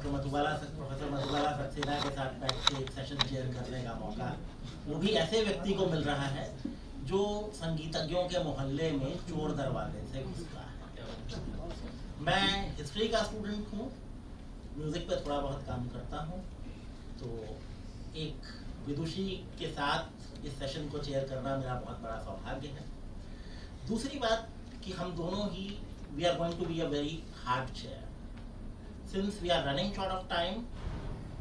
Professor Madhubala Saxena के साथ बैठ के एक सेशन शेयर करने का मौका, वो भी ऐसे व्यक्ति को मिल रहा है जो संगीतज्ञों के मोहल्ले में चोर दरवाजे से घुसता है। मैं हिस्ट्री का स्टूडेंट हूँ, म्यूजिक पे थोड़ा बहुत काम करता हूँ, तो एक विदुषी के साथ इस सेशन को चेयर करना मेरा बहुत बड़ा सौभाग्य है। दूसरी बात कि हम दोनों ही we are going to be a very hard chair. Since we are running short of time,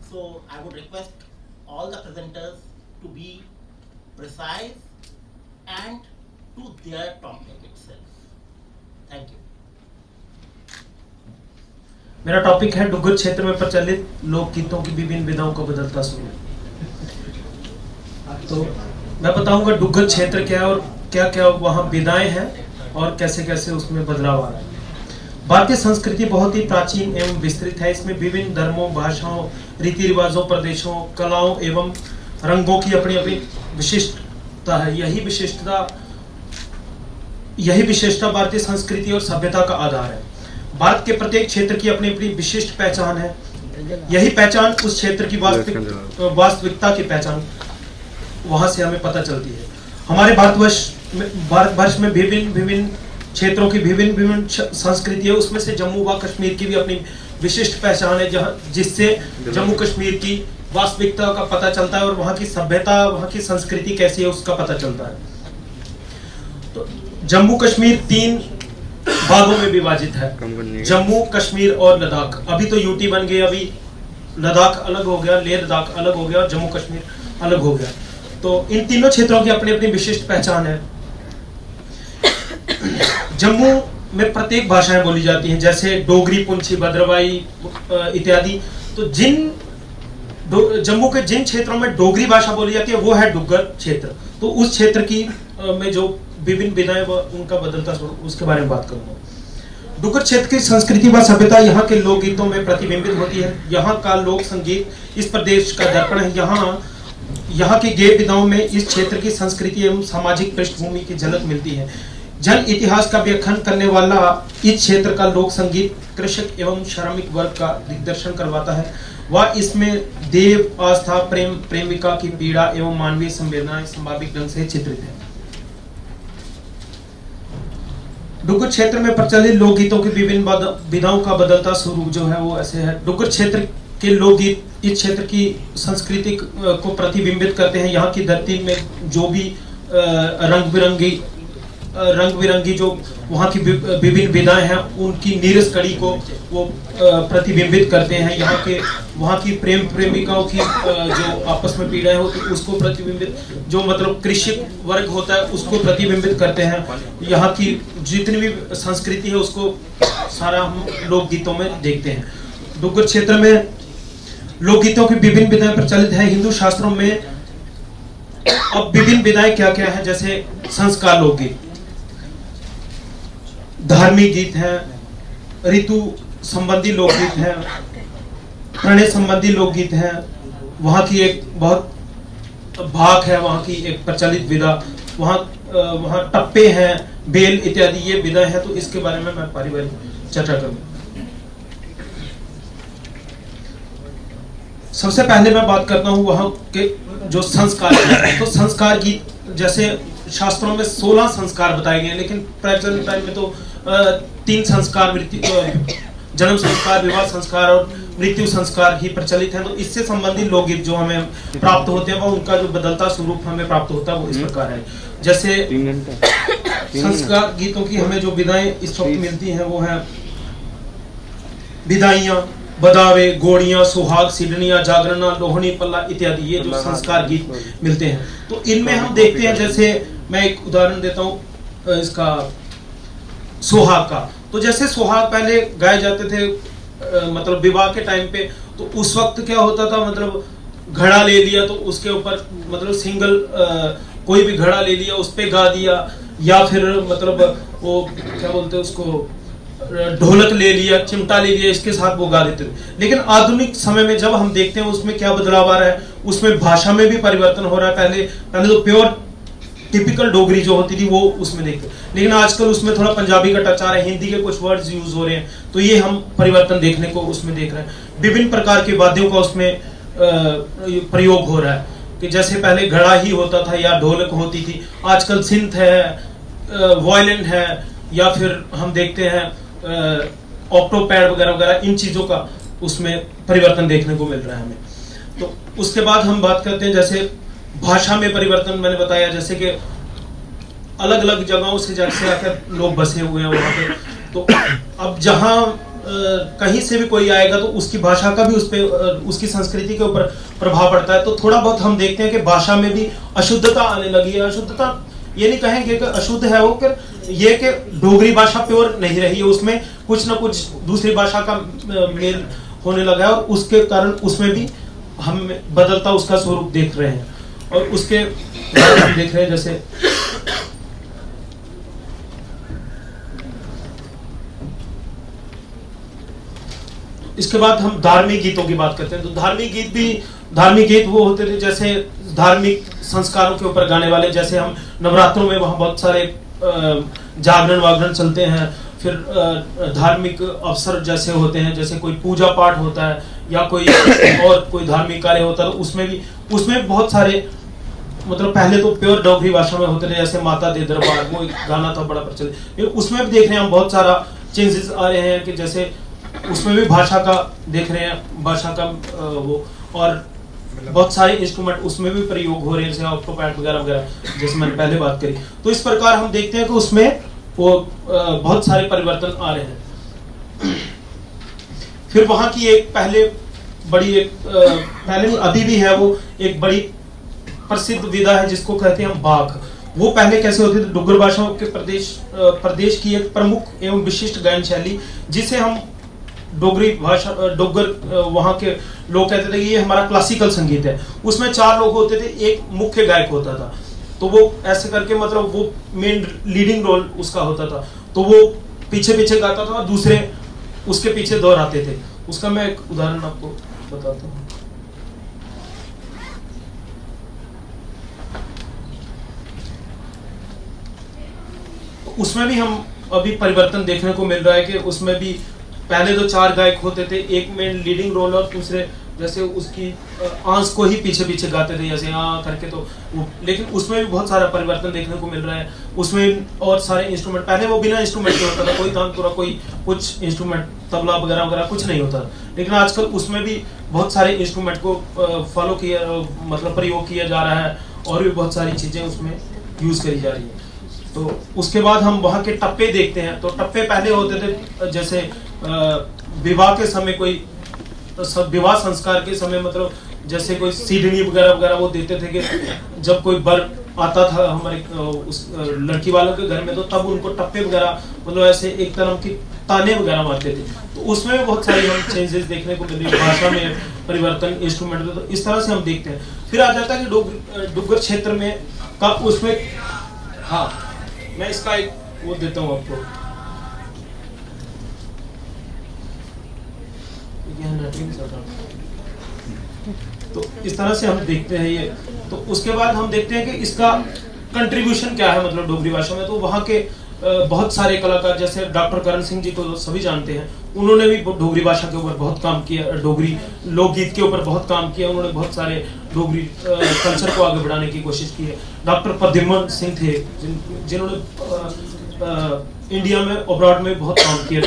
so I would request all the presenters to be precise and to their topic itself. Thank you. मेरा topic है डुग्गर क्षेत्र में प्रचलित लोकगीतों की विभिन्न विधाओं का बदलता स्वरूप। तो मैं बताऊंगा डुग्गर क्षेत्र क्या है और क्या क्या वहाँ विधाएं हैं और कैसे कैसे उसमें बदलाव आ रहा है। भारतीय संस्कृति बहुत ही प्राचीन एवं विस्तृत है। इसमें विभिन्न धर्मों, भाषाओं, रीति रिवाजों, प्रदेशों, कलाओं एवं रंगों की अपनी अपनी विशिष्टता है। यही विशेषता भारतीय संस्कृति और सभ्यता का आधार है। भारत के प्रत्येक क्षेत्र की अपनी अपनी विशिष्ट पहचान है। यही पहचान उस क्षेत्र की वास्तविकता की पहचान वहां से हमें पता चलती है। हमारे भारतवर्ष में विभिन्न क्षेत्रों की विभिन्न संस्कृति है। उसमें से जम्मू व कश्मीर की भी अपनी विशिष्ट पहचान है, जिससे जम्मू कश्मीर की वास्तविकता का पता चलता है और वहाँ की सभ्यता, वहाँ की संस्कृति कैसी है उसका पता चलता है। तो जम्मू कश्मीर 3 भागों में विभाजित है, जम्मू, कश्मीर और लद्दाख। अभी तो यूटी बन गई, अभी लद्दाख अलग हो गया, लेह लद्दाख अलग हो गया और जम्मू कश्मीर अलग हो गया। तो इन तीनों क्षेत्रों की अपनी अपनी विशिष्ट पहचान है। जम्मू में प्रत्येक भाषाएं बोली जाती हैं, जैसे डोगरी, पुंछी, भद्रवाही इत्यादि। तो जम्मू के जिन क्षेत्रों में डोगरी भाषा बोली जाती है वो है डुग्गर क्षेत्र। तो उस क्षेत्र की में जो विभिन्न विधाएं उनका बदलता स्वरूप, उसके बारे में बात करूंगा। डुग्गर क्षेत्र की संस्कृति व सभ्यता यहाँ के लोकगीतों में प्रतिबिंबित होती है। यहाँ का लोक संगीत इस प्रदेश का दर्पण है। यहाँ के गेय विधाओं में इस क्षेत्र की संस्कृति एवं सामाजिक पृष्ठभूमि की झलक मिलती है। जन इतिहास का व्याख्यान करने वाला इस क्षेत्र का लोक संगीत कृषक एवं श्रमिक वर्ग का दिग्दर्शन करवाता है। वह इसमें देव, आस्था, प्रेम, प्रेमिका की पीड़ा एवं मानवीय संवेदनाएं स्वाभाविक ढंग से चित्रित है। डुग्गर क्षेत्र में प्रचलित लोकगीतों की विभिन्न विधाओं का बदलता स्वरूप जो है वो ऐसे है। डुग्गर क्षेत्र के लोकगीत इस क्षेत्र की संस्कृति को प्रतिबिंबित करते हैं। यहाँ की धरती में जो भी रंग बिरंगी जो वहाँ की विभिन्न विधाएं हैं उनकी नीरस कड़ी को वो प्रतिबिंबित करते हैं। वहाँ की प्रेम प्रेमिकाओं की जो आपस में पीड़ाएं होती है उसको प्रतिबिंबित, जो मतलब कृषि वर्ग होता है उसको प्रतिबिंबित करते हैं। यहाँ की जितनी भी संस्कृति है उसको सारा हम लोकगीतों में देखते हैं। डुग्गर क्षेत्र में लोकगीतों की विभिन्न विधाएं प्रचलित है। हिंदू शास्त्रों में अब विभिन्न विधाएं क्या क्या है, जैसे संस्कार लोकगीत, धार्मिक गीत है, ऋतु संबंधी लोकगीत है, प्रणय संबंधी लोकगीत है। वहाँ की एक बहुत भाग है, वहाँ की एक प्रचलित विधा, वहाँ टप्पे हैं, बेल इत्यादि ये विधा है। तो इसके बारे में मैं पारिवारिक चर्चा करूंगा। सबसे पहले मैं बात करता हूँ वहाँ के जो संस्कार गीत। तो संस्कार गीत जैसे शास्त्रों में 16 संस्कार बताए गए, लेकिन प्रेजेंट टाइम में तो 3 संस्कार, जन्म संस्कार, विवाह संस्कार और मृत्यु संस्कार ही प्रचलित हैं। तो इससे संबंधित लोकगीत जो हमें प्राप्त होते हैं वो उनका जो बदलता स्वरूप हमें प्राप्त होता है वो इस प्रकार है। जैसे संस्कार गीतों की हमें जो विधाएं इस वक्त मिलती हैं वो है विदाइयां, बदावे, गोड़ियां, सुहाग, सिडनियां, जागरणा, लोहनी, पल्ला इत्यादि ये जो संस्कार गीत मिलते हैं। तो इनमें हम देखते हैं, जैसे मैं एक उदाहरण देता हूँ इसका सुहाग का। तो जैसे सुहाग पहले गाए जाते थे मतलब विवाह के टाइम पे, तो उस वक्त क्या होता था, मतलब घड़ा ले लिया तो उसके ऊपर मतलब सिंगल कोई भी घड़ा ले लिया उस पे गा दिया, या फिर मतलब वो क्या बोलते हैं उसको, ढोलक ले लिया, चिमटा ले लिया, इसके साथ वो गा देते थे। लेकिन आधुनिक समय में जब हम देखते हैं उसमें क्या बदलाव आ रहा है, उसमें भाषा में भी परिवर्तन हो रहा है। पहले तो टिपिकल डोगरी जो होती थी वो उसमें देखते, लेकिन आजकल उसमें थोड़ा पंजाबी का टच आ रहा है, हिंदी के कुछ वर्ड्स यूज हो रहे हैं, तो ये हम परिवर्तन देखने को उसमें देख रहे हैं। विभिन्न प्रकार के वाद्यों का उसमें प्रयोग हो रहा है, कि जैसे पहले घड़ा ही होता था या ढोलक होती थी, आजकल सिंथ है, वायलिन है, या फिर हम देखते हैं ऑक्टोपैड वगैरह वगैरह, इन चीजों का उसमें परिवर्तन देखने को मिल रहा है हमें। तो उसके बाद हम बात करते हैं जैसे भाषा में परिवर्तन, मैंने बताया जैसे कि अलग अलग जगहों से जैसे आकर लोग बसे हुए हैं वहाँ पे, तो अब जहाँ कहीं से भी कोई आएगा तो उसकी भाषा का भी उस पे उसकी संस्कृति के ऊपर प्रभाव पड़ता है। तो थोड़ा बहुत हम देखते हैं कि भाषा में भी अशुद्धता आने लगी है। अशुद्धता ये नहीं कहेंगे कि अशुद्ध है वो, फिर ये कि डोगरी भाषा प्योर नहीं रही है, उसमें कुछ ना कुछ दूसरी भाषा का मेल होने लगा है, और उसके कारण उसमें भी हम बदलता उसका स्वरूप देख रहे हैं। और उसके बाद हम देख रहे हैं जैसे इसके बाद हम धार्मिक गीतों की बात करते हैं। तो धार्मिक गीत वो होते थे जैसे धार्मिक संस्कारों के ऊपर गाने वाले, जैसे हम नवरात्रों में वहाँ बहुत सारे जागरण वागरण चलते हैं, फिर धार्मिक अवसर जैसे होते हैं, जैसे कोई पूजा पाठ होता है या कोई और कोई धार्मिक कार्य होता है, तो उसमें बहुत सारे मतलब पहले तो प्योर डोगरी भाषा में होते थे, जैसे माता दे दरबार, वो एक गाना था बड़ा प्रचलित, उसमें भी देख रहे हैं हम बहुत सारा चेंजेस आ रहे हैं, कि जैसे उसमें भी भाषा का देख रहे हैं, भाषा का वो, और बहुत सारे इंस्ट्रूमेंट उसमें भी प्रयोग हो रहे हैं, जैसे ऑक्टोपैड वगैरह वगैरह, जैसे मैंने पहले बात करी। तो इस प्रकार हम देखते हैं कि उसमें वो बहुत सारे परिवर्तन आ रहे हैं। फिर वहां की एक पहले नहीं अभी भी है, वो एक बड़ी प्रसिद्ध विधा है जिसको कहते हैं हम बाघ। वो पहले कैसे होते थे, डुग्गर भाषाओं के प्रदेश की एक प्रमुख एवं विशिष्ट गायन शैली, जिसे हम डोगरी भाषा डोगर वहाँ के लोग कहते थे कि ये हमारा क्लासिकल संगीत है। उसमें 4 लोग होते थे, एक मुख्य गायक होता था, तो वो ऐसे करके मतलब वो मेन लीडिंग रोल उसका होता था, तो वो पीछे पीछे गाता था और दूसरे उसके पीछे दोहराते थे। उसका मैं एक उदाहरण आपको बताता हूँ। उसमें भी हम अभी परिवर्तन देखने को मिल रहा है, कि उसमें भी पहले तो 4 गायक होते थे, एक में लीडिंग रोल और दूसरे जैसे उसकी आंस को ही पीछे पीछे गाते थे जैसे करके, तो लेकिन उसमें भी बहुत सारा परिवर्तन देखने को मिल रहा है। उसमें और सारे इंस्ट्रूमेंट, पहले वो बिना इंस्ट्रूमेंट के होता था, कोई तानपुरा कोई कुछ इंस्ट्रूमेंट तबला वगैरह वगैरह कुछ नहीं होता, लेकिन आजकल उसमें भी बहुत सारे इंस्ट्रूमेंट को फॉलो किया मतलब प्रयोग किया जा रहा है, और भी बहुत सारी चीजें उसमें यूज करी जा रही है। तो उसके बाद हम वहाँ के टप्पे देखते हैं। तो टप्पे पहले होते थे जैसे विवाह के समय, कोई विवाह संस्कार के समय, मतलब जैसे कोई सीढ़नी वगैरह वगैरह वो देते थे, कि जब कोई बर आता था हमारे उस लड़की वालों के घर में, तो तब उनको टप्पे वगैरह मतलब ऐसे एक तरह की ताने वगैरह मारते थे। तो उसमें भी बहुत सारी हम चेंजेस देखने को मिल रही है, भाषा में परिवर्तन, इंस्ट्रूमेंट, तो इस तरह से हम देखते हैं। फिर आ जाता है कि डुग्गर क्षेत्र में का उसमें, हाँ मैं इसका एक वो देता हूँ आपको, तो इस तरह से हम देखते हैं ये। तो उसके बाद हम देखते हैं कि इसका कंट्रीब्यूशन क्या है मतलब डोगरी भाषा में। तो वहाँ के बहुत सारे कलाकार, जैसे डॉक्टर करण सिंह जी को सभी जानते हैं, उन्होंने भी डोगरी भाषा के ऊपर बहुत काम किया, डोगरी लोकगीत के ऊपर बहुत काम किया। उन्होंने बहुत सारे डोगरी कल्चर को आगे बढ़ाने की कोशिश की है। डॉक्टर प्रद्युमन सिंह थे जिन्होंने इंडिया में अब्रॉड में बहुत काम किया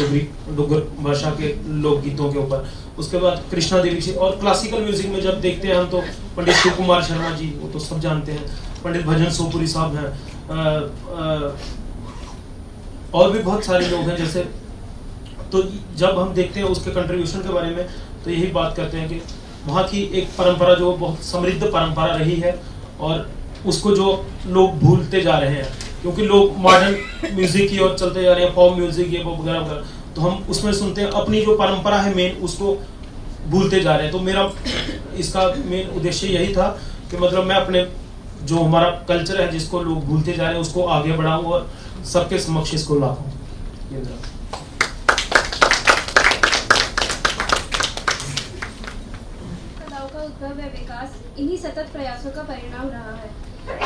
डोगर भाषा के लोकगीतों के ऊपर। उसके बाद कृष्णा देवी जी, और क्लासिकल म्यूजिक में जब देखते हैं हम तो पंडित शिव कुमार शर्मा जी, वो तो सब जानते हैं, पंडित भजन सोपुरी साहब हैं, और भी बहुत सारे लोग हैं जैसे। तो जब हम देखते हैं उसके कंट्रीब्यूशन के बारे में, तो यही बात करते हैं कि वहाँ की एक परंपरा जो बहुत समृद्ध परंपरा रही है, और उसको जो लोग भूलते जा रहे हैं, क्योंकि लोग मॉडर्न म्यूजिक की ओर चलते जा रहे हैं, पॉप म्यूजिक ये वो वगैरह वगैरह, तो हम उसमें सुनते हैं, अपनी जो परंपरा है मेन उसको भूलते जा रहे हैं। तो मेरा इसका मेन उद्देश्य यही था कि मतलब मैं अपने जो हमारा कल्चर है जिसको लोग भूलते जा रहे हैं उसको आगे बढ़ाऊं और सबके समक्ष इसको लाऊं। कलाओं का उद्भव व विकास इन्हीं सतत प्रयासों का परिणाम रहा है।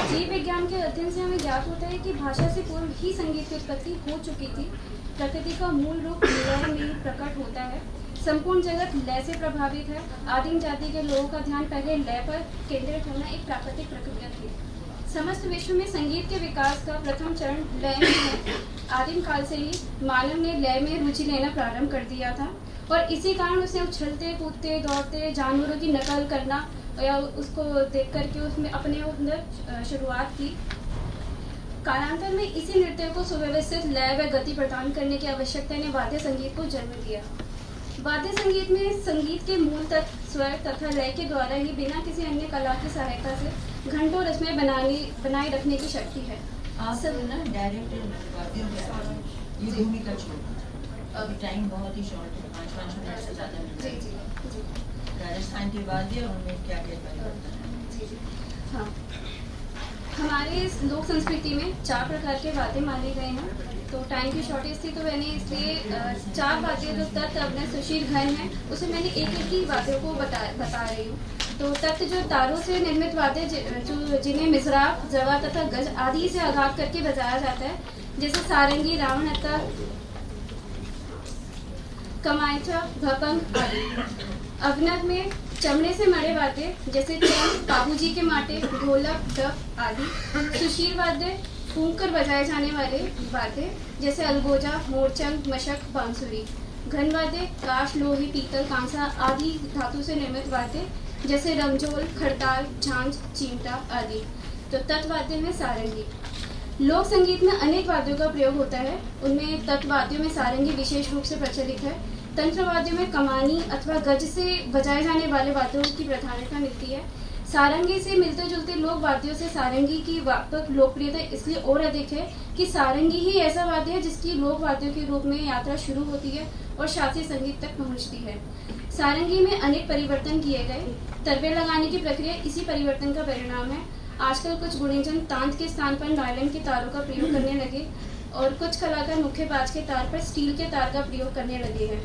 जीव विज्ञान के अध्ययन से हमें ज्ञात होता है कि भाषा से पूर्व ही संगीत की उत्पत्ति हो चुकी थी। प्रकृति का मूल रूप लय में प्रकट होता है। संपूर्ण जगत लय से प्रभावित है। आदिम जाति के लोगों का ध्यान पहले लय पर केंद्रित होना एक प्राकृतिक प्रक्रिया थी। समस्त विश्व में संगीत के विकास का प्रथम चरण लय में है। आदिम काल से ही मानव ने लय में रुचि लेना प्रारंभ कर दिया था और इसी कारण उसे उछलते कूदते दौड़ते जानवरों की नकल करना या उसको देख करके उसमें अपने अंदर शुरुआत की। कालांतर में इसी नृत्य को सुव्यवस्थित लय व गति प्रदान करने की आवश्यकता ने वाद्य संगीत को जन्म दिया। वाद्य संगीत में संगीत के मूल तत्व स्वर तथा लय के द्वारा ही बिना किसी अन्य कला की सहायता से घंटों रस्में बनाए रखने की शक्ति है। आप सब ना डायरेक्ट वाद्यों के ये भूमिका छोड़, अब टाइम बहुत ही शॉर्ट है, 5 मिनट से ज़्यादा नहीं। जी। राजस्थान के वाद्य उनमें क्या क्या परिवर्तन है? जी। हाँ, हमारे लोक संस्कृति में 4 प्रकार के वाद्य माने गए हैं। तो टाइम की शॉर्टेज थी तो मैंने इसलिए 4 वाद्य जो तत्व अपने सुशील घन है उसे मैंने एक ही वाद्यों को बता रही हूँ। तो तत्व जो तारों से निर्मित वाद्य जो जिन्हें मिसराब, जवा तथा गज आदि से आघात करके बजाया जाता है, जैसे सारंगी, रावणता, कमायचा, भपंग आदि। अवनद में चमड़े से मड़े वाद्य जैसे चंग, बाबूजी के माटे, ढोलक, डफ आदि। सुशील वाद्य फूंक कर बजाए जाने वाले वाद्य जैसे अलगोजा, मोरचंग, मशक, बांसुरी। घन वाद्य काश, लोही, पीतल, कांसा आदि धातु से निर्मित वाद्य जैसे रमझोल, खड़ताल, झांझ, चिमटा आदि। तो तत्वाद्य में सारंगी। लोक संगीत में अनेक वाद्यों का प्रयोग होता है। उनमें तत्वाद्यों में सारंगी विशेष रूप से प्रचलित है। तंत्र वाद्यों में कमानी अथवा गज से बजाए जाने वाले वाद्यों की प्राधान्यता मिलती है। सारंगी से मिलते जुलते लोक वाद्यों से सारंगी की व्यापक लोकप्रियता इसलिए और अधिक है कि सारंगी ही ऐसा वाद्य है जिसकी लोक वाद्यों के रूप में यात्रा शुरू होती है और शास्त्रीय संगीत तक पहुंचती है। सारंगी में अनेक परिवर्तन किए गए। तरबे लगाने की प्रक्रिया इसी परिवर्तन का परिणाम है। आजकल कुछ गुणीजन तांत के स्थान पर नायलॉन के तारों का प्रयोग करने लगे और कुछ कलाकार मुक्केबाज के तार पर स्टील के तार का प्रयोग करने लगे हैं।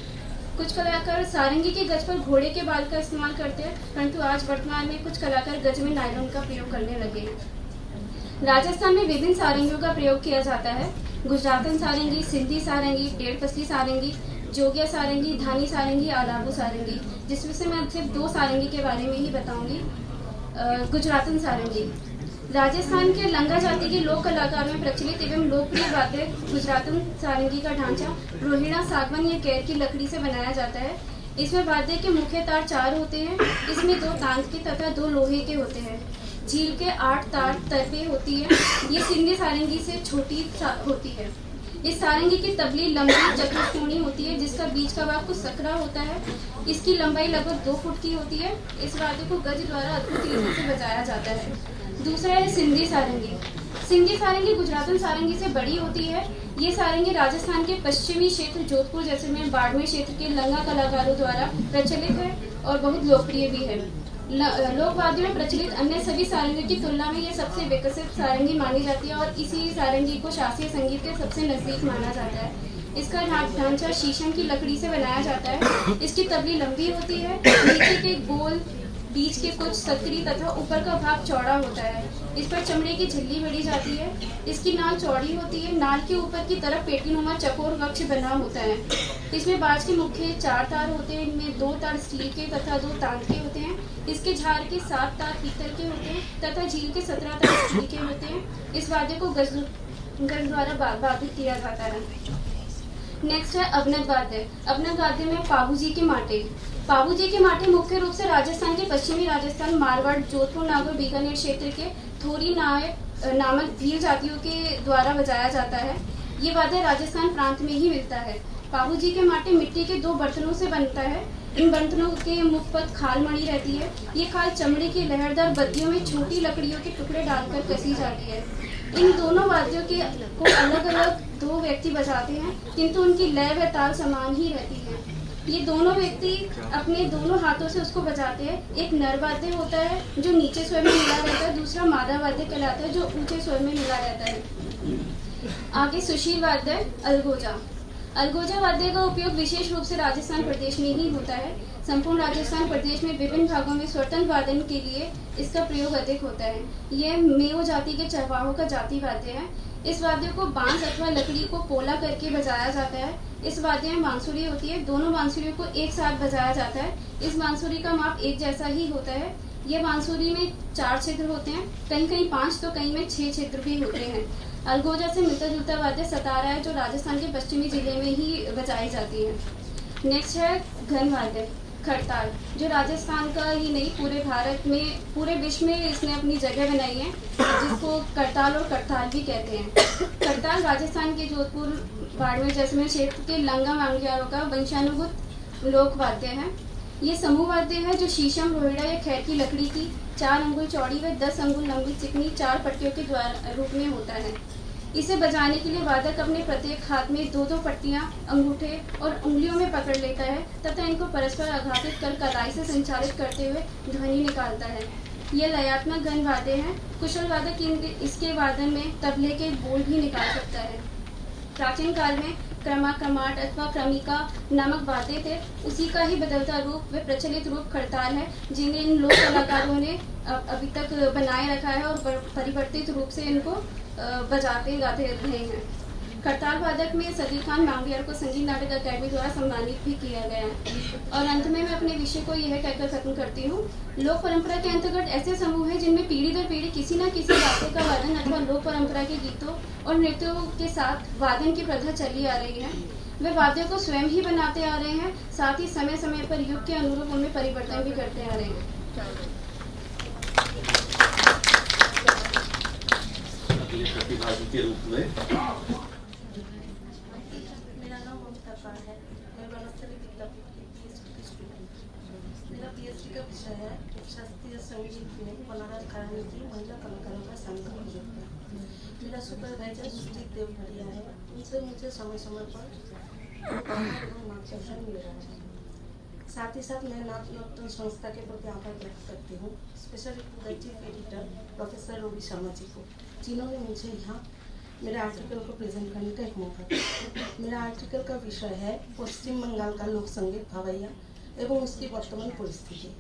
कुछ कलाकार सारंगी के गज पर घोड़े के बाल का इस्तेमाल करते हैं, परंतु आज वर्तमान में कुछ कलाकार गज में नायलॉन का प्रयोग करने लगे हैं। राजस्थान में विभिन्न सारंगियों का प्रयोग किया जाता है। गुजरातन सारंगी, सिंधी सारंगी, डेढ़ पसली सारंगी, जोगिया सारंगी, धानी सारंगी, आलाबू सारंगी, जिसमें से मैं सिर्फ 2 सारंगी के बारे में ही बताऊंगी। गुजरातन सारंगी राजस्थान के लंगा जाति के लोक कलाकारों में प्रचलित एवं लोकप्रिय वाद्य गुजरातन सारंगी का ढांचा रोहिणा, सागवान या केर की लकड़ी से बनाया जाता है। इसमें वाद्य के मुख्य तार 4 होते हैं। इसमें 2 तांत के तथा 2 लोहे के होते हैं। झील के 8 तार तरबे होती है। ये सिंधी सारंगी से छोटी होती है। इस सारंगी की तबली लंबी चतुष्कोणी होती है जिसका बीच का भाग कुछ सकरा होता है। इसकी लंबाई लगभग 2 फुट की होती है। इस वाद्य को गज द्वारा अद्भुत तरीके से बजाया जाता है। दूसरा है सिंधी सारंगी। सिंधी सारंगी गुजरातन सारंगी से बड़ी होती है। ये सारंगी राजस्थान के पश्चिमी क्षेत्र जोधपुर जैसे में बाड़मेर क्षेत्र के लंगा कलाकारों द्वारा प्रचलित है और बहुत लोकप्रिय भी है। लोक वाद्यों में प्रचलित अन्य सभी सारंगी की तुलना में ये सबसे विकसित सारंगी मानी जाती है और इसी सारंगी को शास्त्रीय संगीत के सबसे नजदीक माना जाता है। इसका ढांचा शीशम की लकड़ी से बनाया जाता है। इसकी तबली लंबी होती है। नीचे के गोल, बीच के कुछ सकरी तथा ऊपर का भाग चौड़ा होता है। इस पर चमड़े की झिल्ली बड़ी जाती है। इसकी नाल चौड़ी होती है। नाल के ऊपर की तरफ पेटीनुमा चकोर वक्ष बना होता है। इसमें बाज के मुख्य 4 तार होते हैं। इनमें 2 तार स्टील के तथा 2 तांत के होते हैं। इसके झार के 7 तार पीतल के होते हैं तथा झील के 17 तार स्टील के होते हैं। इस वाद्य को गज द्वारा बाधित किया जाता है। नेक्स्ट है अवनद वाद्य। अवनद वाद्य में पाबूजी के माटे। पाबूजी के माटे मुख्य रूप से राजस्थान के पश्चिमी राजस्थान, मारवाड़, जोधपुर, नागौर, बीकानेर क्षेत्र के थोरी नामक भील जातियों के द्वारा बजाया जाता है। ये वाद्य राजस्थान प्रांत में ही मिलता है। पाबूजी के माटे मिट्टी के 2 बर्तनों से बनता है। इन बर्तनों के मुख पर खाल मड़ी रहती है। ये खाल चमड़े की लहरदार बद्दियों में छोटी लकड़ियों के टुकड़े डालकर कसी जाती है। इन दोनों वाद्यों को अलग अलग 2 व्यक्ति बजाते हैं, किंतु उनकी लय व ताल समान ही रहती है। ये दोनों व्यक्ति अपने दोनों हाथों से उसको बजाते हैं। एक नर वाद्य होता है जो नीचे स्वर में मिला रहता है, दूसरा मादा वाद्य कहलाता है जो ऊंचे स्वर में मिला रहता है। आगे सुशील वाद्य अलगोजा। अलगोजा वाद्य का उपयोग विशेष रूप से राजस्थान प्रदेश में ही होता है। संपूर्ण राजस्थान प्रदेश में विभिन्न भागों में स्वतंत्र वादन के लिए इसका प्रयोग अधिक होता है। यह मेओ जाति के चरवाहों का जाति वाद्य है। इस वाद्य को बांस अथवा लकड़ी को पोला करके बजाया जाता है। इस वाद्य में बांसुरी होती है। दोनों बांसुरियों को एक साथ बजाया जाता है। इस बांसुरी का माप एक जैसा ही होता है। यह बांसुरी में 4 छिद्र होते हैं, कहीं कहीं 5 तो कहीं में 6 छिद्र भी होते हैं। अलगोजा से मिलता जुलता वाद्य सतारा है, जो राजस्थान के पश्चिमी जिले में ही बजाई जाती है। नेक्स्ट है घन वाद्य खड़ताल, जो राजस्थान का ही नहीं पूरे भारत में, पूरे विश्व में इसने अपनी जगह बनाई है, जिसको करताल और करताल भी कहते हैं। करताल राजस्थान के जोधपुर, बाड़मेर, जैसलमेर क्षेत्र के लंगा मांगलियारों का वंशानुगत लोक वाद्य है। ये समूह वाद्य है जो शीशम, रोहिड़ा या खैर की लकड़ी की 4 अंगुल चौड़ी व 10 अंगुल लंबी चिकनी 4 पट्टियों के द्वारा रूप में होता है। इसे बजाने के लिए वादक अपने प्रत्येक हाथ में 2-2 पट्टियां अंगूठे और उंगलियों में पकड़ लेता है तथा इनको परस्पर आघातित कर कलाई से संचालित करते हुए ध्वनि निकालता है। यह लयात्मक घन वाद्य है। कुशल वादक इसके वादन में तबले के बोल भी निकाल सकता है। प्राचीन काल में क्रमा, क्रमाट अथवा क्रमिका नामक वाद्य थे। उसी का ही बदलता रूप व प्रचलित रूप खड़ताल है, जिन्हें इन लोक कलाकारों ने अभी तक बनाए रखा है और परिवर्तित रूप से इनको बजाते गाते रहे हैं। खड़ताल वादक में सदीर खान मांगलियार को संगीत नाटक अकादमी द्वारा सम्मानित भी किया गया है। और अंत में मैं अपने विषय को यह कहकर खत्म करती हूँ। लोक परंपरा के अंतर्गत ऐसे समूह हैं जिनमें पीढ़ी दर पीढ़ी किसी न किसी वाद्य का वादन अथवा लोक परंपरा के गीतों और नृत्यों के साथ वादन की प्रथा चली आ रही है। वे वाद्यों को स्वयं ही बनाते आ रहे हैं, साथ ही समय समय पर युग के अनुरूप उनमें परिवर्तन भी करते आ रहे हैं। प्रतिभागी के रूप में मेरा नाम ममता पाल है। मैं वनस्थली विद्यापीठ की PhD की स्टूडेंट हूँ। मेरा PhD का विषय है शास्त्रीय संगीत में बनारस घराने की महिला कलाकारों का सांस्कृतिक योगदान। मेरा सुपरवाइजर सुजीत देवभरिया है। उनसे मुझे समय समय पर मार्गदर्शन मिल रहा है। साथ ही साथ मैं नाथ नर्तन संस्था के प्रति आभार व्यक्त करती हूँ, specially to the chief editor professor Ravi Sharma ji को, जिन्होंने मुझे यहाँ मेरे आर्टिकल को प्रेजेंट करने का एक मौका दिया। मेरा आर्टिकल का विषय है पश्चिम बंगाल का लोक संगीत भवैया एवं उसकी वर्तमान परिस्थिति।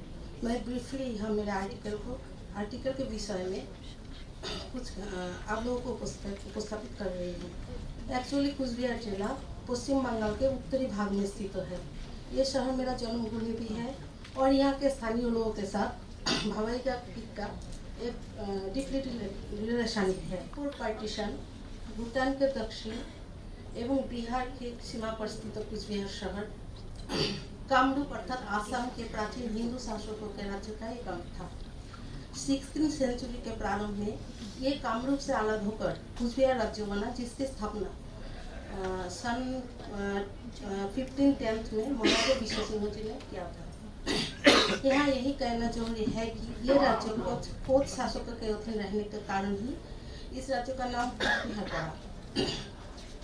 मैं ब्रीफली यहाँ मेरे आर्टिकल के विषय में कुछ आप लोगों को उपस्थापित कर रही हूँ। एक्चुअली कुचबिहार जिला पश्चिम बंगाल के उत्तरी भाग में स्थित है। ये शहर मेरा जन्मभूमि भी है और यहाँ के स्थानीय लोगों के साथ भवैया गीत का एक डीपली रिलेशन है। पूर्व पार्टीशन भूटान के दक्षिण एवं बिहार के सीमा पर स्थित कुचबिहार शहर कामरूप अर्थात आसाम के प्राचीन हिंदू शासकों के राज्य का एक अंग था। 16वीं सेंचुरी के प्रारंभ में ये कामरूप से अलग होकर कुचबिहार राज्य बना, जिसकी स्थापना सन 1510 में महाराजा विश्व सिंह जी ने किया था। यहाँ यही कहना जरूरी है कि ये राज्य कोच शासकों के अधीन रहने के कारण ही इस राज्य का नाम कुचबिहार पड़ा।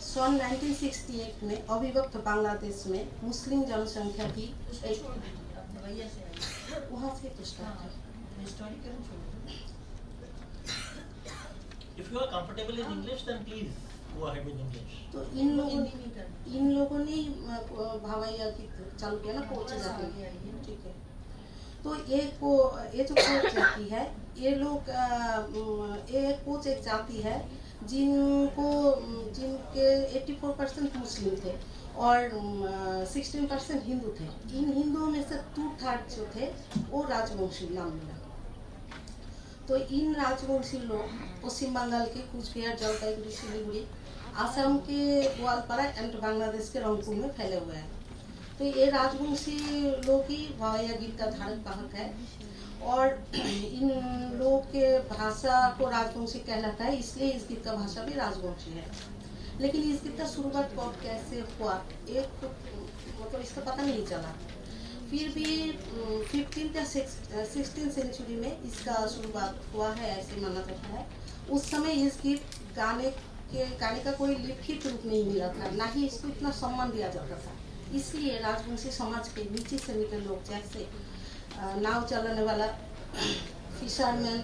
सन 1968 में अविभक्त बांग्लादेश में मुस्लिम जनसंख्या भी वहाँ से तो स्टार्ट है। If you are comfortable in English, then please go ahead with English. तो इन लोगों ने भवैया गीत चालू किया ना, कोच जाति। ठीक है, तो ये जो कोच जाति है, ये लोग ये कोच एक जाति है जिनके 84% मुस्लिम थे और 16% हिंदू थे। इन हिंदुओं में से 2/3 जो थे वो राजवंशी नाम मिला। तो इन राजवंशी लोग पश्चिम बंगाल के कुचबिहार, जलपाईगुड़ी, सिलीगुड़ी, आसाम के ग्वालपारा एंड बांग्लादेश के रंगपुर में फैले हुए हैं। तो ये राजवंशी लोग ही भवैया गीत का धारक वाहक है और इन लोगों के भाषा को राजवंशी कहलाता है, इसलिए इस गीत का भाषा भी राजवंशी है। लेकिन इस गीत का शुरुआत कब कैसे हुआ मतलब इसका पता नहीं चला। फिर भी 15th या 16th सेंचुरी में इसका शुरुआत हुआ है, ऐसे माना जाता है। उस समय इस गीत गाने का कोई लिखित रूप नहीं मिला था, ना ही इसको इतना सम्मान दिया जाता था। इसलिए राजवंशी समाज के नीचे श्रेणी के लोग, जैसे नाव चलाने वाला, फिशरमैन,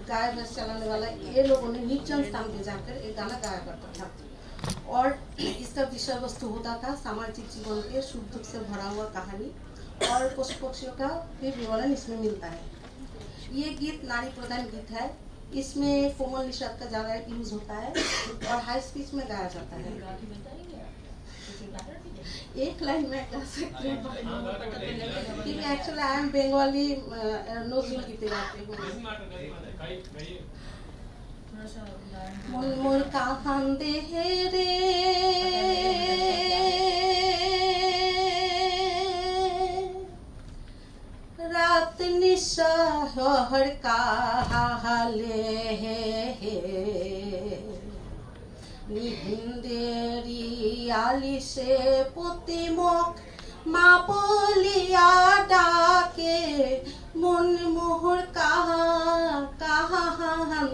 गाय भैंस चलाने वाला, ये लोगों ने निर्जन स्थान पे जाकर एक गाना गाया करता था। और इसका विषय वस्तु होता था सामाजिक जीवन के सुख दुख से भरा हुआ कहानी और पशु पक्षियों का भी विवरण इसमें मिलता है। ये गीत नारी प्रधान गीत है। इसमें कोमल निषाद का ज़्यादा यूज होता है और हाई स्पीच में गाया जाता है। एक लाइन में गा सकती हूँ क्योंकि actually I am Bengali Nazrul गीते गाती हूँ। मोर काहान देहे रे रात निशहर काहाले निहिंदेरी आली से पुतिमुख मा बोलिया डाके मन मोहर कहाँ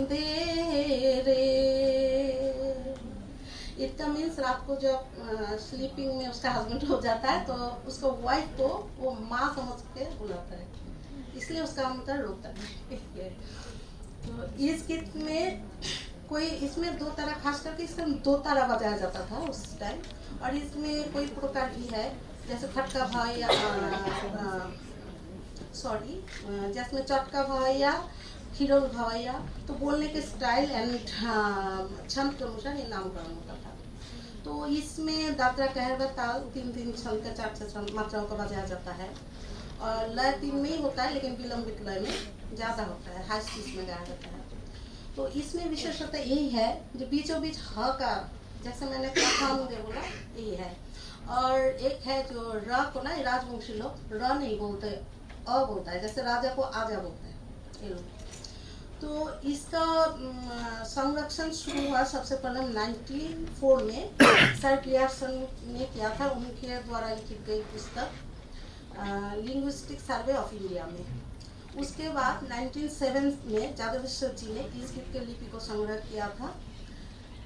दे रे। इतना मीन्स रात को जब स्लीपिंग में उसका हस्बैंड हो जाता है तो उसको वाइफ को वो माँ समझ के बुलाता है, इसलिए उसका मतलब रोकता है। तो इस गीत में कोई इसमें दो तारा, खास करके इसमें दो तारा बजाया जाता था उस टाइम, और इसमें कोई प्रकार भी है जैसे खटका भाई या जिसमें चटका भवैया, हिरोल भवैया, तो बोलने के स्टाइल एंड छंद के अनुसार ये नामकरण होता था। तो इसमें दादरा कहरवा ताल 3-3 छंद का 4 छंद मात्राओं का बजाया जाता है और लय 3 में ही होता है लेकिन विलंबित लय में ज़्यादा होता है, हाई स्पीच में गाया जाता है। तो इसमें विशेषता यही है जो बीचों बीच ह का, जैसे मैंने कहा बोला यही है, और एक है जो र को ना राजवंशी लोग र नहीं बोलते, अ बोलता है, जैसे राजा को आजा बोलते हैं ये लोग। तो इसका संरक्षण शुरू हुआ सबसे पहले 1904 में सर पियर्सन ने किया था, उनके द्वारा लिखी गई पुस्तक लिंग्विस्टिक सर्वे ऑफ इंडिया में। उसके बाद 1907 में जादवेश्वर जी ने इस गीत के लिपि को संग्रह किया था।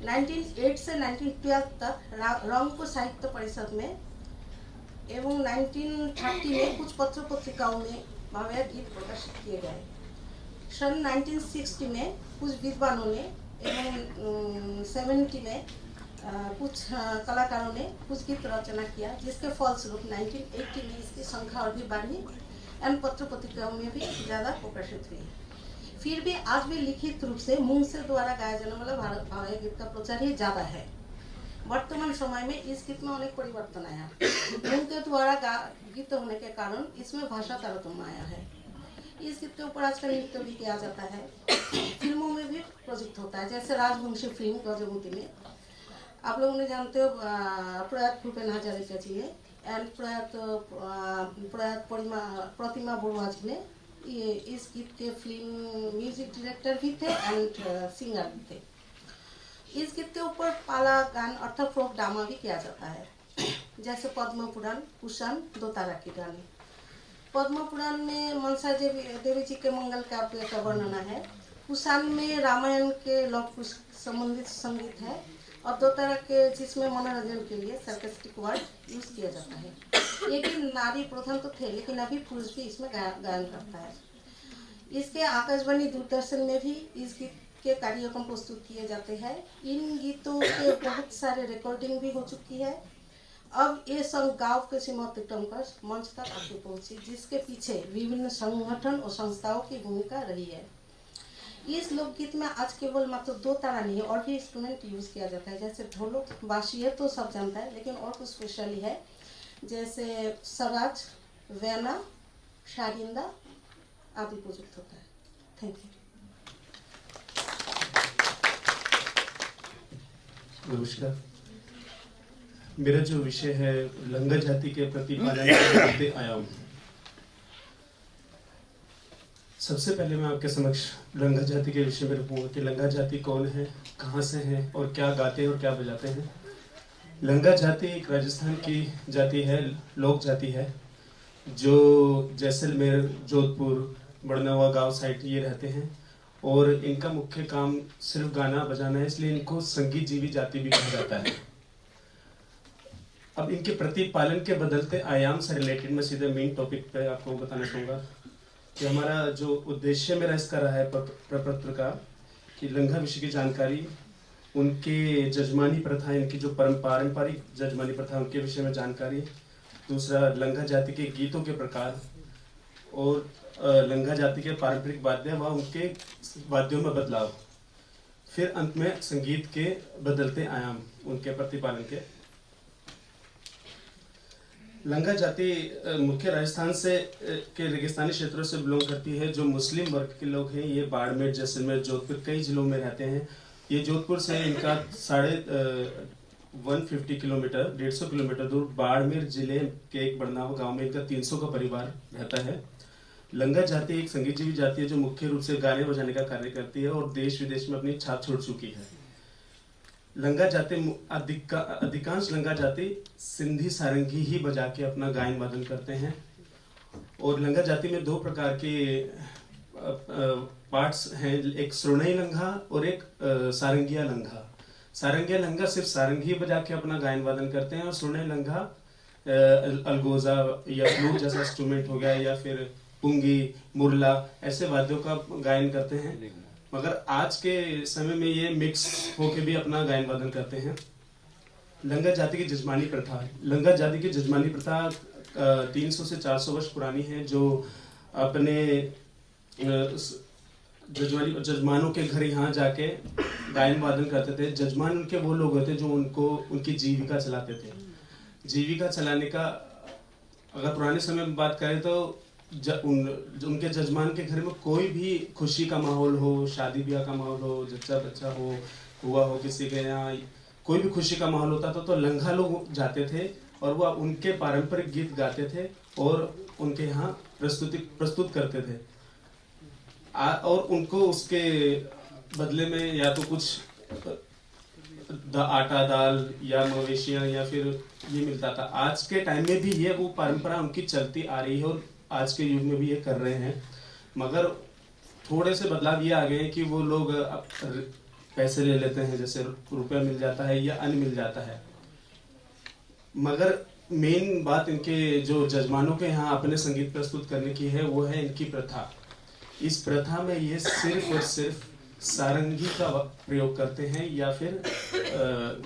1908 से 1912 तक रंगपुर साहित्य परिषद में एवं 1930 में कुछ पत्र पत्रिकाओं में भावे गीत प्रकाशित किए गए। सन 1960 में कुछ विद्वानों ने एवं 70 में कुछ कलाकारों ने कुछ गीत रचना किया, जिसके फलस्वरूप 1980 में इसकी संख्या और भी बढ़ी एवं पत्र पत्रिकाओं में भी ज़्यादा प्रकाशित हुई। फिर भी आज भी लिखित रूप से मुंह से द्वारा गाया जाने वाला भावे गीत का प्रचार ही ज़्यादा है। वर्तमान समय में इस गीत में अनेक परिवर्तन आया। मुंह के द्वारा गीत होने के कारण इसमें भाषा तारतम्य आया है। इस गीत के ऊपर आजकल नृत्य भी किया जाता है, फिल्मों में भी प्रोजेक्ट होता है, जैसे राजवंशी फिल्म गजमती में आप लोगों ने जानते हो प्रयात भूपेन हजारिका जी ने एंड प्रयात प्रतिमा बरुआ जी ने ये इस गीत के फिल्म म्यूजिक डायरेक्टर भी थे एंड सिंगर भी थे। इस गीत के ऊपर पाला गान अर्थात फोक ड्रामा भी किया जाता है, जैसे पद्म पुराण, कुशान, दो तारा की रानी। पद्म पुराण में मनसा देवी जी के मंगल काव्य का वर्णना है, कुशान में रामायण के लव कुश संबंधित संगीत है और दो तारा के जिसमें मनोरंजन के लिए सर्केस्टिक वर्ड यूज किया जाता है। ये भी नारी प्रधान तो थे लेकिन अभी पुरुष भी इसमें गायन करता है। इसके आकाशवाणी दूरदर्शन में भी इस गीत के कार्यक्रम प्रस्तुत किए जाते हैं। इन गीतों के बहुत सारे रिकॉर्डिंग भी हो चुकी है। अब ये संग गाँव के सीमा अतिक्रम कर मंच तक आगे पहुंची, जिसके पीछे विभिन्न संगठन और संस्थाओं की भूमिका रही है। इस लोकगीत में आज केवल मात्र दो तारा नहीं और भी इंस्ट्रूमेंट यूज किया जाता है, जैसे ढोलक, बांसुरी है तो सब जानता है, लेकिन और कुछ स्पेशली है जैसे सराज, वेना, शारिंदा आदि प्रयुक्त होता है। Thank you. नमस्कार। मेरा जो विषय है लंगा जाति के प्रतिपादन के बढ़ते आयाम। सबसे पहले मैं आपके समक्ष लंगा जाति के विषय में रखूंगा कि लंगा जाति कौन है, कहाँ से है और क्या गाते हैं और क्या बजाते हैं। लंगा जाति एक राजस्थान की जाति है, लोक जाति है, जो जैसलमेर, जोधपुर, बड़नवा गांव साइड ये रहते हैं और इनका मुख्य काम सिर्फ गाना बजाना है, इसलिए इनको संगीत जीवी जाति भी कहा जाता है। अब इनके प्रतिपालन के बदलते आयाम से रिलेटेड मैं सीधे मेन टॉपिक पे आपको बताना चाहूँगा कि हमारा जो उद्देश्य मेरा इसका रहा है प्रपत्र का कि लंगा विषय की जानकारी उनके जजमानी प्रथा, इनकी जो पारंपरिक जजमानी प्रथा उनके विषय में जानकारी। दूसरा लंगा जाति के गीतों के प्रकार और लंगा जाति के पारंपरिक वाद्य व उनके वाद्यों में बदलाव। फिर अंत में संगीत के बदलते आयाम, उनके प्रतिपालन के। लंगा जाति मुख्य राजस्थान से के रेगिस्तानी क्षेत्रों से बिलोंग करती है। जो मुस्लिम वर्ग के लोग हैं ये बाड़मेर, जैसलमेर, जोधपुर कई जिलों में रहते हैं। ये जोधपुर से इनका 150 किलोमीटर 150 किलोमीटर दूर बाड़मेर जिले के एक बड़नाव गांव में इनका 300 का परिवार रहता है। लंगा जाति एक संगीतजीवी जाति है जो मुख्य रूप से गाने बजाने का कार्य करती है और देश विदेश में अपनी छाप छोड़ चुकी है। लंगा जाति अधिकांश लंगा जाति सिंधी सारंगी ही बजा के अपना गायन वादन करते हैं। और लंगा जाति में 2 प्रकार के पार्ट्स हैं, एक श्रोणई लंगा और एक सारंगिया लंगा। सारंगिया लंगा सिर्फ सारंगी बजा के अपना गायन वादन करते हैं और श्रोणई लंगा अलगोजा या फ्लूट जैसा इंस्ट्रूमेंट हो गया या फिर पुंगी, मुरला ऐसे वाद्यों का गायन करते हैं। मगर आज के समय में ये मिक्स होके भी अपना गायन वादन करते हैं। लंगा जाति की जजमानी प्रथा, लंगा जाति की जजमानी प्रथा 300 से 400 वर्ष पुरानी है, जो अपने जजमानों के घर यहाँ जाके गायन वादन करते थे। जजमान उनके वो लोग होते जो उनकी जीविका चलाते थे। जीविका चलाने का अगर पुराने समय में बात करें तो उनके जजमान के घर में कोई भी खुशी का माहौल हो, शादी ब्याह का माहौल हो, जच्चा बच्चा हुआ हो किसी के यहाँ, कोई भी खुशी का माहौल होता था तो लंगा लोग जाते थे और वह उनके पारंपरिक गीत गाते थे और उनके यहाँ प्रस्तुत करते थे। और उनको उसके बदले में या तो कुछ आटा, दाल या मवेशियां या फिर ये मिलता था। आज के टाइम में भी ये वो परंपरा उनकी चलती आ रही है और आज के युग में भी ये कर रहे हैं। मगर थोड़े से बदलाव ये आ गए हैं कि वो लोग पैसे ले लेते हैं, जैसे रुपया मिल जाता है या अन्न मिल जाता है। मगर मेन बात इनके जो जजमानों के यहाँ अपने संगीत प्रस्तुत करने की है वो है इनकी प्रथा। इस प्रथा में ये सिर्फ और सिर्फ सारंगी का प्रयोग करते हैं या फिर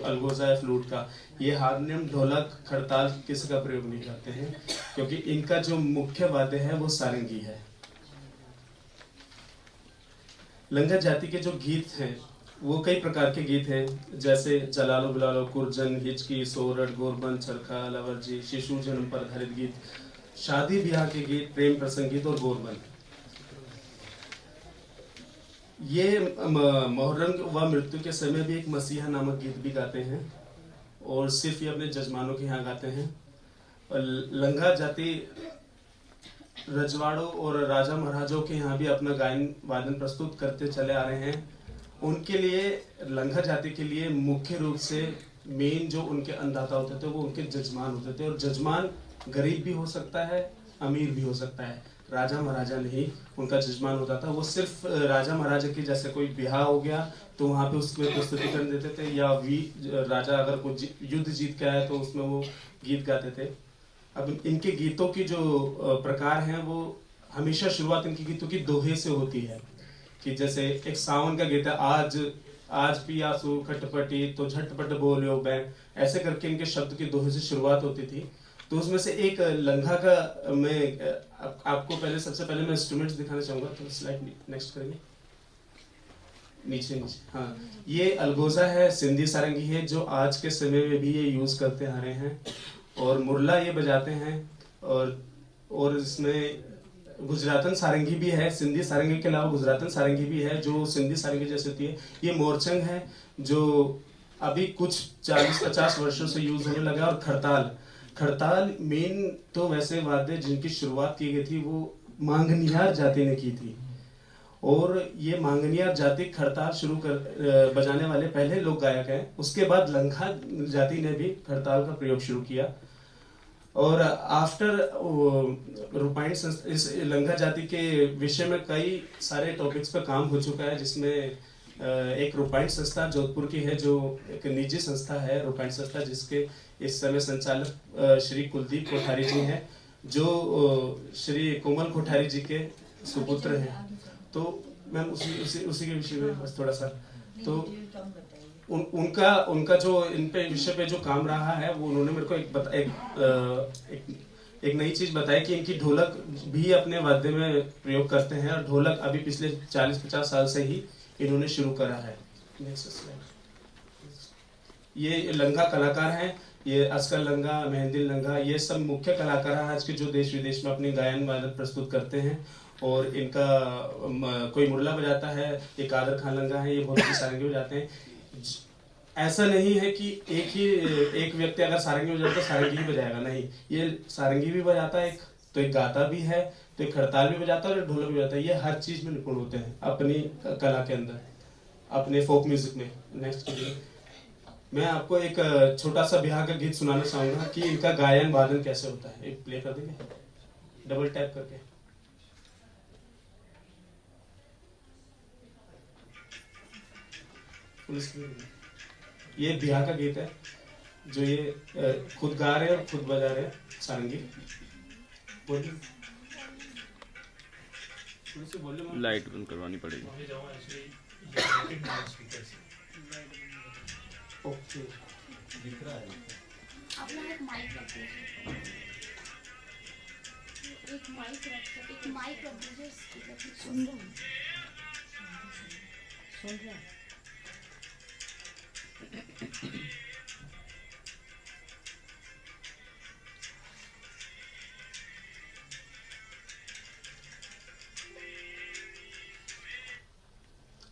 अलगोजा या फ्लूट का। ये हारमोनियम, ढोलक, खड़ताल किसी का प्रयोग नहीं करते हैं क्योंकि इनका जो मुख्य वाद्य है वो सारंगी है। लंगा जाति के जो गीत हैं वो कई प्रकार के गीत हैं, जैसे जलालो बुलालो, कुरजन, हिचकी, सोरठ, गोरबन, चरखा, लवरजी, शिशु जन्म पर आधारित गीत, शादी ब्याह के गीत, प्रेम प्रसंग गीत और गोरबन। ये मोहर्रम व मृत्यु के समय भी एक मसीहा नामक गीत भी गाते हैं और सिर्फ ये अपने जजमानों के यहाँ गाते हैं। लंगा जाति रजवाड़ों और राजा महाराजों के यहाँ भी अपना गायन वादन प्रस्तुत करते चले आ रहे हैं। उनके लिए, लंगा जाति के लिए मुख्य रूप से मेन जो उनके अन्नदाता होते थे वो उनके जजमान होते थे। और जजमान गरीब भी हो सकता है, अमीर भी हो सकता है, राजा महाराजा नहीं उनका जजमान होता था। वो सिर्फ राजा महाराजा की, जैसे कोई ब्याह हो गया तो वहाँ पे उसमें प्रस्तुतिकरण देते थे, या राजा अगर कोई युद्ध जीत के आया तो उसमें वो गीत गाते थे। अब इनके गीतों की जो प्रकार हैं वो हमेशा शुरुआत इनके गीतों की दोहे से होती है। कि जैसे एक सावन का गीत है, आज पियासू खटपटी तो झटपट बोलो बैं, ऐसे करके इनके शब्द की दोहे से शुरुआत होती थी। तो उसमें से एक लंगा का मैं आपको सबसे पहले मैं इंस्ट्रूमेंट्स दिखाना चाहूंगा। तो स्लाइड नेक्स्ट करेंगे, नीचे। हाँ, ये अलगोजा है, सिंधी सारंगी है जो आज के समय में भी ये यूज करते आ रहे हैं। और मुरला ये बजाते हैं और इसमें गुजरातन सारंगी भी है। सिंधी सारंगी के अलावा गुजरातन सारंगी भी है जो सिंधी सारंगी जैसे होती है। ये मोरचंग है जो अभी कुछ 40-50 वर्षों से यूज होने लगा। और खड़ताल मेन तो वैसे वाद्य जिनकी शुरुआत की गई थी वो मांगनियार जाति ने की थी। और ये मांगनियार जाति खड़ताल शुरू कर बजाने वाले पहले लोक गायक हैं। उसके बाद लंगा जाति ने भी खड़ताल का प्रयोग शुरू किया। और आफ्टर रूपाइन इस लंगा जाति के विषय में कई सारे टॉपिक्स पर काम हो चुका है, जिसमें एक रूपाइन संस्था जोधपुर की है जो एक निजी संस्था है, रूपाइन संस्था, जिसके इस समय संचालक श्री कुलदीप कोठारी जी हैं जो श्री कोमल कोठारी जी के सुपुत्र हैं। तो मैम उसी के विषय में बस थोड़ा सा, तो उनका जो इन पे विषय पे जो काम रहा है, वो उन्होंने मेरे को एक नई चीज बताई कि इनकी ढोलक भी अपने वाद्य में प्रयोग करते हैं, और ढोलक अभी पिछले 40-50 साल से ही इन्होंने शुरू करा है। ये लंगा कलाकार हैं, ये अस्कर लंगा, मेहंदी लंगा, ये सब मुख्य कलाकार हैं आज के जो देश विदेश में अपनी गायन वादन प्रस्तुत करते हैं। और इनका कोई मुरला बजाता है, एक आदर खान लंगा है, ये बहुत ही सारंगी बजाते हैं। ऐसा नहीं है कि एक व्यक्ति अगर सारंगी बजाता है सारंगी ही बजाएगा, नहीं, ये सारंगी भी बजाता है, तो एक गाता भी है, तो एक खड़ताल भी बजाता है और ढोलक भी बजाता है। ये हर चीज में निपुण होते हैं अपनी कला के अंदर, अपने फोक म्यूजिक में। नेक्स्ट मैं आपको एक छोटा सा बिहार का गीत सुनाना चाहूंगा कि इनका गायन वादन कैसे होता है। एक प्ले कर देंगे डबल टैप करके। ये बिहार का गीत है जो ये खुद गा रहे हैं और खुद बजा रहे हैं सारंगी। लाइट बंद करवानी पड़ेगी। ओके, दिख रहा है। आप लोग एक माइक रख दीजिए, एक माइक रख दीजिए। सुन रहा हूँ, सुन रहा हूँ।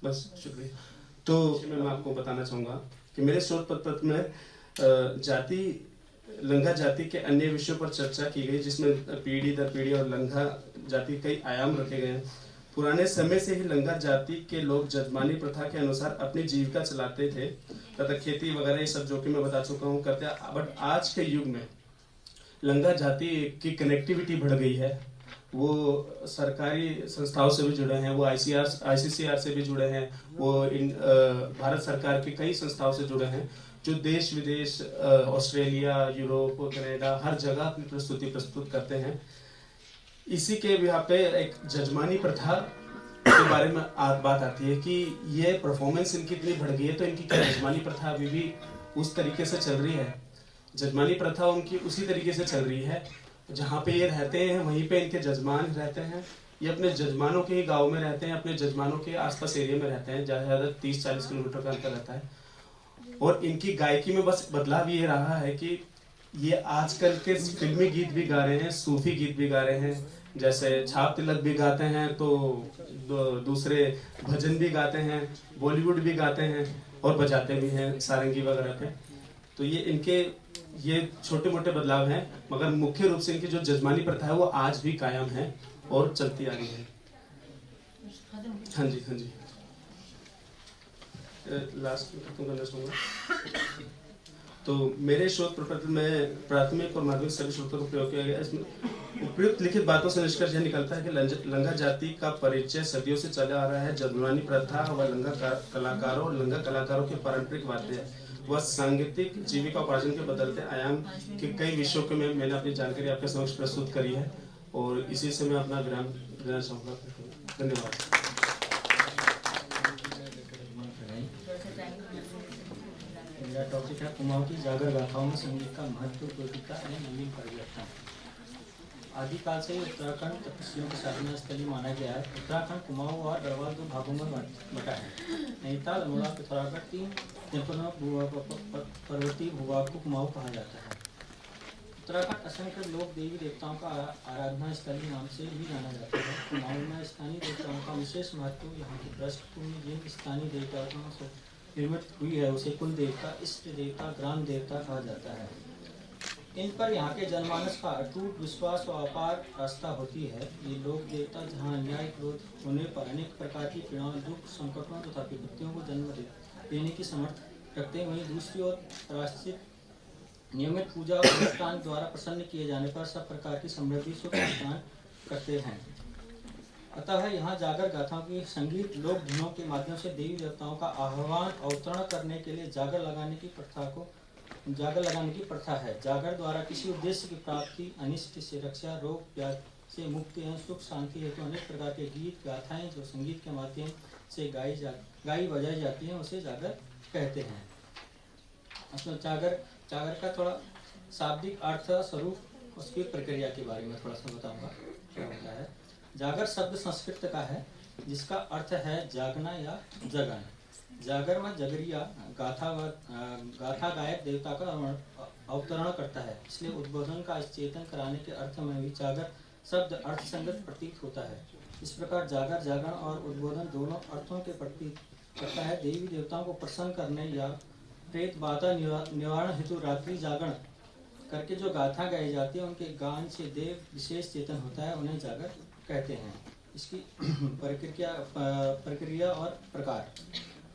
बस शुक्रिया। तो मैं आपको बताना चाहूंगा कि मेरे शोध पत्र में जाति, लंगा जाति के अन्य विषयों पर चर्चा की गई, जिसमें पीढ़ी दर पीढ़ी और लंगा जाति के कई आयाम रखे गए हैं। पुराने समय से ही लंगा जाति के लोग जजमानी प्रथा के अनुसार अपनी जीविका चलाते थे तथा खेती वगैरह ये सब जो कि मैं बता चुका हूँ करते हैं। बट आज के युग में लंगा जाति की कनेक्टिविटी बढ़ गई है, वो सरकारी संस्थाओं से भी जुड़े हैं, वो ICCR से भी जुड़े हैं, वो भारत सरकार की कई संस्थाओं से जुड़े हैं, जो देश विदेश ऑस्ट्रेलिया, यूरोप, कनाडा हर जगह अपनी प्रस्तुति प्रस्तुत करते हैं। इसी के यहाँ पे एक जजमानी प्रथा के बारे में बात आती है कि ये परफॉर्मेंस इनकी इतनी बढ़ गई है, तो इनकी क्या जजमानी प्रथा अभी भी उस तरीके से चल रही है? जजमानी प्रथा उनकी उसी तरीके से चल रही है, जहाँ पे ये रहते हैं वहीं पे इनके जजमान रहते हैं। ये अपने जजमानों के ही गांव में रहते हैं, अपने जजमानों के आसपास एरिया में रहते हैं, ज़्यादा से ज़्यादा 30-40 किलोमीटर का अंतर रहता है। और इनकी गायकी में बस बदलाव ये रहा है कि ये आजकल के फिल्मी गीत भी गा रहे हैं, सूफी गीत भी गा रहे हैं, जैसे छाप तिलक भी गाते हैं, तो दूसरे भजन भी गाते हैं, बॉलीवुड भी गाते हैं और बजाते भी हैं सारंगी वगैरह पे। तो ये इनके ये छोटे मोटे बदलाव हैं, मगर मुख्य रूप से इनकी जो जजमानी प्रथा है वो आज भी कायम है और चलती आ रही है। हाँ जी, हाँ जी। लास्ट में खत्म करना चाहूँगा। तो मेरे शोध पत्र में प्राथमिक और माध्यमिक सभी स्रोतों का प्रयोग किया गया। इसमें उपयुक्त लिखित बातों से निष्कर्ष यह निकलता है कि लंगा जाति का परिचय सदियों से चला आ रहा है। जजमानी प्रथा व लंगा कलाकारों और लंगा कलाकारों के पारंपरिक वाद्य वह सांगीतिक जीविका उपार्जन के बदलते आयाम के कई विषयों के में मैंने अपनी जानकारी आपके समक्ष प्रस्तुत करी है, और इसी से मैं अपना विराम देना चाहूँगा। धन्यवाद। मेरा टॉपिक है कुमाऊं की जागर गाथाओं में संगीत का महत्व, प्रतीकता एवं नवीन परिवर्तन। आदिकाल से ही उत्तराखंड तपस्वियों की साधना स्थली माना गया है। उत्तराखंड कुमाऊं और गढ़वाल दो भागों में बटा है। नैनीताल, अल्मोड़ा, पिथौरागढ़ तीन जनपदों पर्वतीय भूभाग को कुमाऊं कहा जाता है। उत्तराखंड असंख्य लोक देवी देवताओं का आराधना स्थली नाम से भी जाना जाता है। कुमाऊं में स्थानीय देवताओं का विशेष महत्व। यहाँ की पृष्ठभूमि जिन स्थानीय देवताओं से निर्मित हुई है उसे कुल देवता, इष्ट देवता, ग्राम देवता कहा जाता है। इन पर यहाँ के जनमानस का अटूट विश्वास और अपार आस्था होती है। ये लोक देवता जहाँ अन्याय क्रोध होने पर अनेक प्रकार की पीड़ाओं, दुख, संकटों तथा विपत्तियों को जन्म देने की समर्थ रखते हैं। वहीं दूसरी ओर प्रायश्चित, नियमित पूजा और अनुष्ठान द्वारा प्रसन्न किए जाने पर सब प्रकार की समृद्धि सुख प्रदान करते हैं। अतः यहाँ जागर गाथाओं की संगीत लोक धुनों के माध्यम से देवी देवताओं का आह्वान अवतरण करने के लिए जागर लगाने की प्रथा है। जागर द्वारा किसी उद्देश्य की प्राप्ति, अनिष्ट से रक्षा, रोग व्याधि से मुक्ति एवं सुख शांति हेतु अनेक प्रकार के गीत गाथाएं जो संगीत के माध्यम से गाई बजाई जाती हैं उसे जागर कहते हैं। उसमें जागर जागर का थोड़ा शाब्दिक अर्थ स्वरूप उसकी प्रक्रिया के बारे में थोड़ा सा बताऊंगा क्या होता है। जागर शब्द संस्कृत का है जिसका अर्थ है जागना या जगन। जागर में जगरिया गाथा गायक देवता का अवतरण करता है, इसलिए उद्बोधन का चेतन कराने के अर्थ में भी जागर शब्द अर्थ संगत प्रतीत होता है। इस प्रकार जागर जागरण और उद्बोधन दोनों अर्थों के प्रतीत करता है। देवी देवताओं को प्रसन्न करने या प्रेत बाधा निवारण हेतु रात्रि जागरण करके जो गाथा गाई जाती है उनके गान से देव विशेष चेतन होता है, उन्हें जागर कहते हैं। इसकी प्रक्रिया और प्रकार।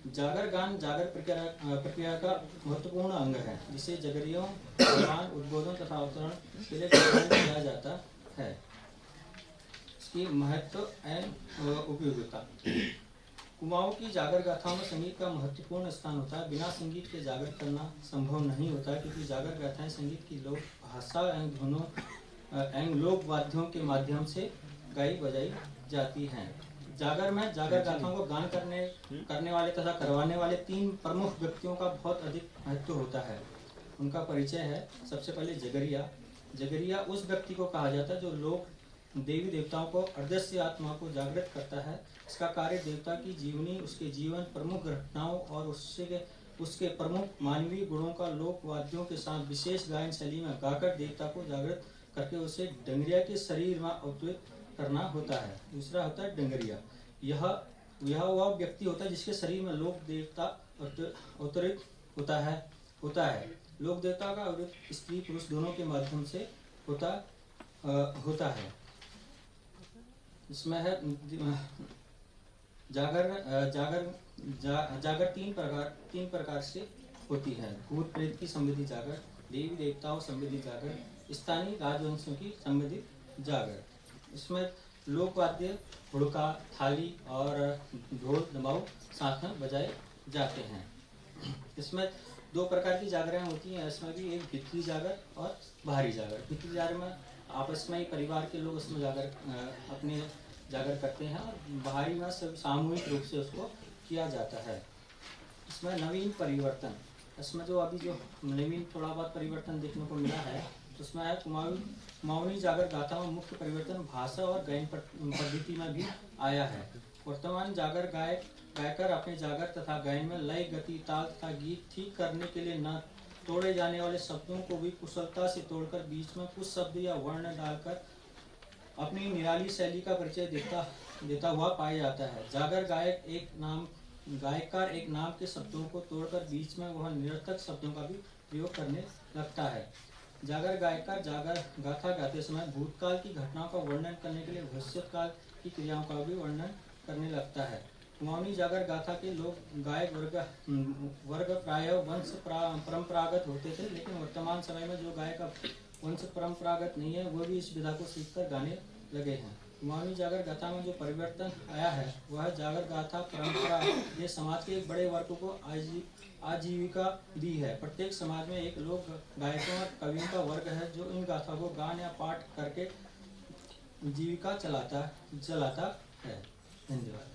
जागर गान जागर प्रक्रिया का महत्वपूर्ण अंग है, जिसे जगरियों गान उद्बोधन तथा अवतरण के लिए गायन किया जाता है। इसकी महत्व एवं उपयोगिता। कुमाऊं की जागर गाथाओं में संगीत का महत्वपूर्ण स्थान होता है। बिना संगीत के जागर करना संभव नहीं होता, क्योंकि जागर गाथाएं संगीत की लोक भाषा एवं धुनों एवं लोक वाद्यों के माध्यम से गाई बजाई जाती हैं। जागर में जागर गाथाओं को गान करने वाले तथा करवाने वाले 3 प्रमुख व्यक्तियों का बहुत अधिक महत्व होता है। उनका परिचय है। सबसे पहले जगरिया। जगरिया उस व्यक्ति को कहा जाता है जो लोक देवी देवताओं को अदृश्य आत्मा को जागृत करता है। इसका कार्य देवता की जीवनी, उसके जीवन, प्रमुख घटनाओं और उसके प्रमुख मानवीय गुणों का लोक वाद्यों के साथ विशेष गायन शैली में गाकर देवता को जागृत करके उसे डंगरिया के शरीर में अवतरित करना होता है। दूसरा होता है डंगरिया। यह वह व्यक्ति होता है जिसके शरीर में लोक देवता अवतरित होता है। लोक देवता का अवतरित स्त्री पुरुष दोनों के माध्यम से होता है। इसमें है जागर 3 प्रकार से होती है। भूत प्रेत की संबंधी जागर, देवी देवताओं संबंधी जागर, स्थानीय राजवंशों की संबंधित जागर। इसमें लोकवाद्य हुड़का, थाली और ढोल दमाऊ साथ में बजाए जाते हैं। इसमें 2 प्रकार की जागरें होती हैं। इसमें भी एक भीतरी जागर और बाहरी जागर। भीतरी जागर में आपस में ही परिवार के लोग उसमें अपने जागर करते हैं, और बाहरी में सब सामूहिक रूप से उसको किया जाता है। इसमें नवीन परिवर्तन। इसमें जो नवीन थोड़ा बहुत परिवर्तन देखने को मिला है, उसमें है कुमाऊनी जागर गाथा में मुख्य परिवर्तन भाषा और गायन पद्धति में भी आया है। वर्तमान जागर गायकर अपने जागर तथा गायन में लय, गति, ताल तथा गीत ठीक करने के लिए न तोड़े जाने वाले शब्दों को भी कुशलता से तोड़कर बीच में कुछ शब्द या वर्ण डालकर अपनी निराली शैली का परिचय देता हुआ पाया जाता है। जागर गायकर एक नाम के शब्दों को तोड़कर बीच में वह निरर्थक शब्दों का भी प्रयोग करने लगता है। जागर गायकर जागर गाथा गाते समय भूतकाल की घटनाओं का वर्णन करने के लिए भविष्यकाल की क्रियाओं का भी वर्णन करने लगता है। कुमाऊनी जागर गाथा के लोग गायक वर्ग प्रायः वंश परंपरागत होते थे, लेकिन वर्तमान समय में जो गायक अब वंश परंपरागत नहीं है वो भी इस विधा को सीखकर गाने लगे हैं। कुमाऊनी जागर गाथा में जो परिवर्तन आया है वह जागर गाथा परंपरा ने समाज के एक बड़े वर्ग को आजीविका दी है। प्रत्येक समाज में एक लोक गायकों और कवियों का वर्ग है जो इन गाथा को गान या पाठ करके जीविका चलाता है। धन्यवाद।